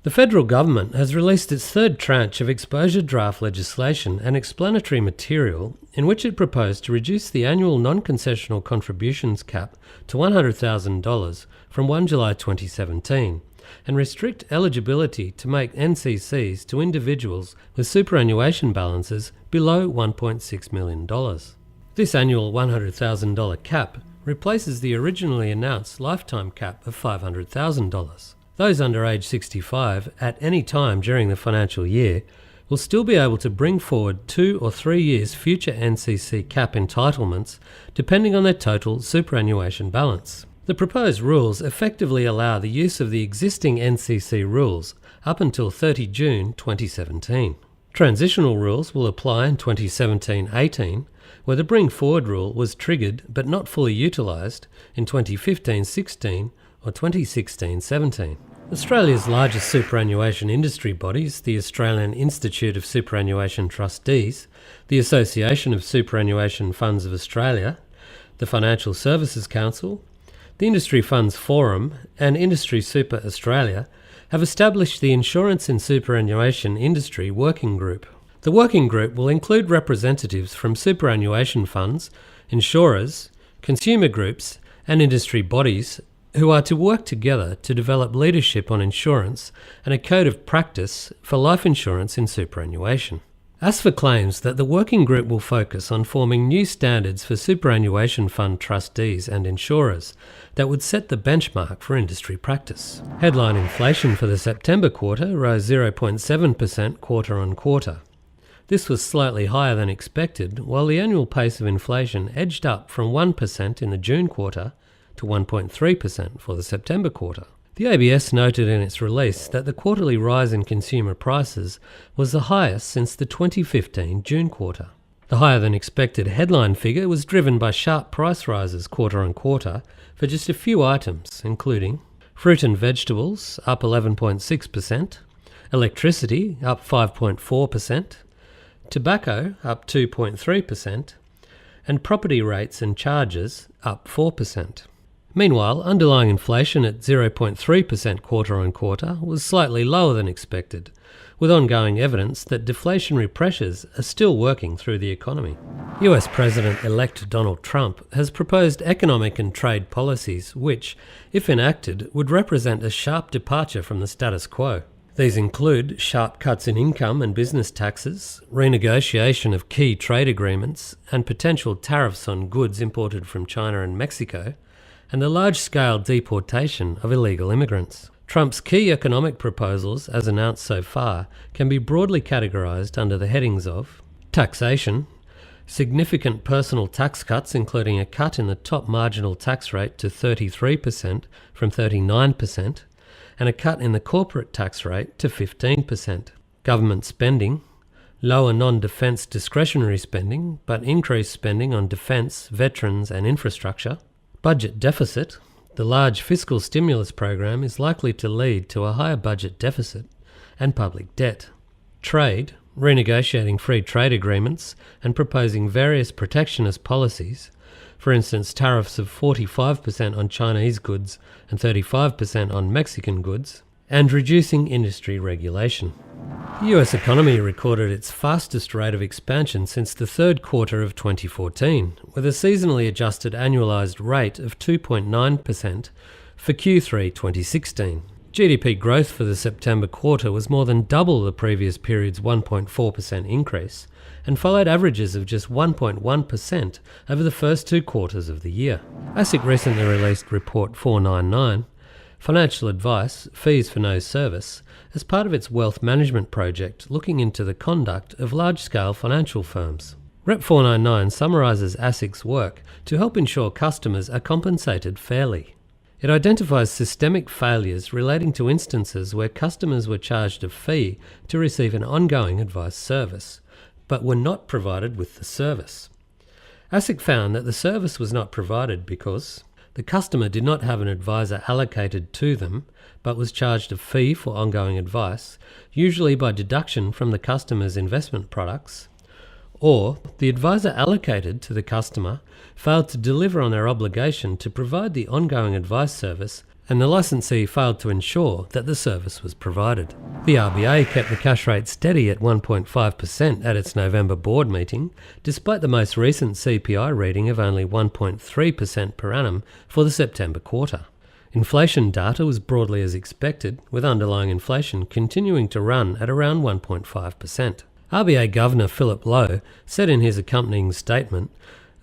The federal government has released its third tranche of exposure draft legislation and explanatory material in which it proposed to reduce the annual non-concessional contributions cap to $100,000 from 1 July 2017 and restrict eligibility to make NCCs to individuals with superannuation balances below $1.6 million. This annual $100,000 cap replaces the originally announced lifetime cap of $500,000. Those under age 65 at any time during the financial year will still be able to bring forward 2 or 3 years future NCC cap entitlements depending on their total superannuation balance. The proposed rules effectively allow the use of the existing NCC rules up until 30 June 2017. Transitional rules will apply in 2017-18, where the bring forward rule was triggered but not fully utilised in 2015-16 or 2016-17. Australia's largest superannuation industry bodies, the Australian Institute of Superannuation Trustees, the Association of Superannuation Funds of Australia, the Financial Services Council, the Industry Funds Forum and Industry Super Australia have established the Insurance and Superannuation Industry Working Group. The working group will include representatives from superannuation funds, insurers, consumer groups and industry bodies who are to work together to develop leadership on insurance and a code of practice for life insurance in superannuation. ASFA claims that the working group will focus on forming new standards for superannuation fund trustees and insurers that would set the benchmark for industry practice. Headline inflation for the September quarter rose 0.7% quarter on quarter. This was slightly higher than expected, while the annual pace of inflation edged up from 1% in the June quarter to 1.3% for the September quarter. The ABS noted in its release that the quarterly rise in consumer prices was the highest since the 2015 June quarter. The higher than expected headline figure was driven by sharp price rises quarter on quarter for just a few items, including fruit and vegetables up 11.6%, electricity up 5.4%, tobacco up 2.3%, and property rates and charges up 4%. Meanwhile, underlying inflation at 0.3% quarter on quarter was slightly lower than expected, with ongoing evidence that deflationary pressures are still working through the economy. US President-elect Donald Trump has proposed economic and trade policies which, if enacted, would represent a sharp departure from the status quo. These include sharp cuts in income and business taxes, renegotiation of key trade agreements, and potential tariffs on goods imported from China and Mexico, and the large-scale deportation of illegal immigrants. Trump's key economic proposals, as announced so far, can be broadly categorised under the headings of taxation, significant personal tax cuts including a cut in the top marginal tax rate to 33% from 39%, and a cut in the corporate tax rate to 15%. Government spending, lower non-defence discretionary spending, but increased spending on defence, veterans and infrastructure. Budget deficit. The large fiscal stimulus program is likely to lead to a higher budget deficit and public debt. Trade. Renegotiating free trade agreements and proposing various protectionist policies, for instance tariffs of 45% on Chinese goods and 35% on Mexican goods, and reducing industry regulation. The US economy recorded its fastest rate of expansion since the third quarter of 2014, with a seasonally adjusted annualised rate of 2.9% for Q3 2016. GDP growth for the September quarter was more than double the previous period's 1.4% increase, and followed averages of just 1.1% over the first 2 quarters of the year. ASIC recently released Report 499, Financial Advice, Fees for No Service, as part of its wealth management project looking into the conduct of large-scale financial firms. Rep 499 summarises ASIC's work to help ensure customers are compensated fairly. It identifies systemic failures relating to instances where customers were charged a fee to receive an ongoing advice service, but were not provided with the service. ASIC found that the service was not provided because the customer did not have an advisor allocated to them, but was charged a fee for ongoing advice, usually by deduction from the customer's investment products, or the advisor allocated to the customer failed to deliver on their obligation to provide the ongoing advice service and the licensee failed to ensure that the service was provided. The RBA kept the cash rate steady at 1.5% at its November board meeting, despite the most recent CPI reading of only 1.3% per annum for the September quarter. Inflation data was broadly as expected, with underlying inflation continuing to run at around 1.5%. RBA Governor Philip Lowe said in his accompanying statement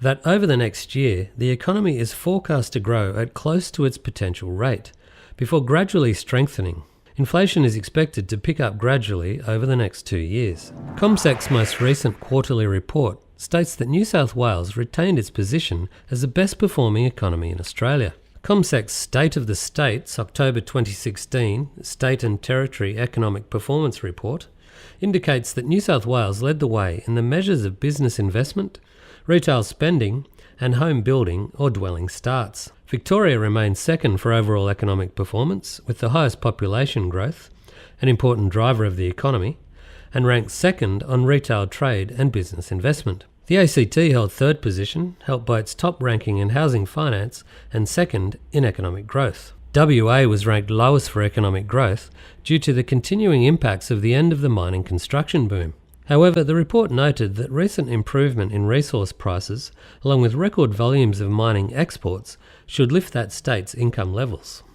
that over the next year, the economy is forecast to grow at close to its potential rate, before gradually strengthening. Inflation is expected to pick up gradually over the next 2 years. CommSec's most recent quarterly report states that New South Wales retained its position as the best performing economy in Australia. CommSec's State of the States October 2016 State and Territory Economic Performance Report indicates that New South Wales led the way in the measures of business investment, retail spending, and home building or dwelling starts. Victoria remains second for overall economic performance, with the highest population growth, an important driver of the economy, and ranks second on retail trade and business investment. The ACT held third position, helped by its top ranking in housing finance and second in economic growth. WA was ranked lowest for economic growth due to the continuing impacts of the end of the mining construction boom. However, the report noted that recent improvement in resource prices, along with record volumes of mining exports, should lift that state's income levels.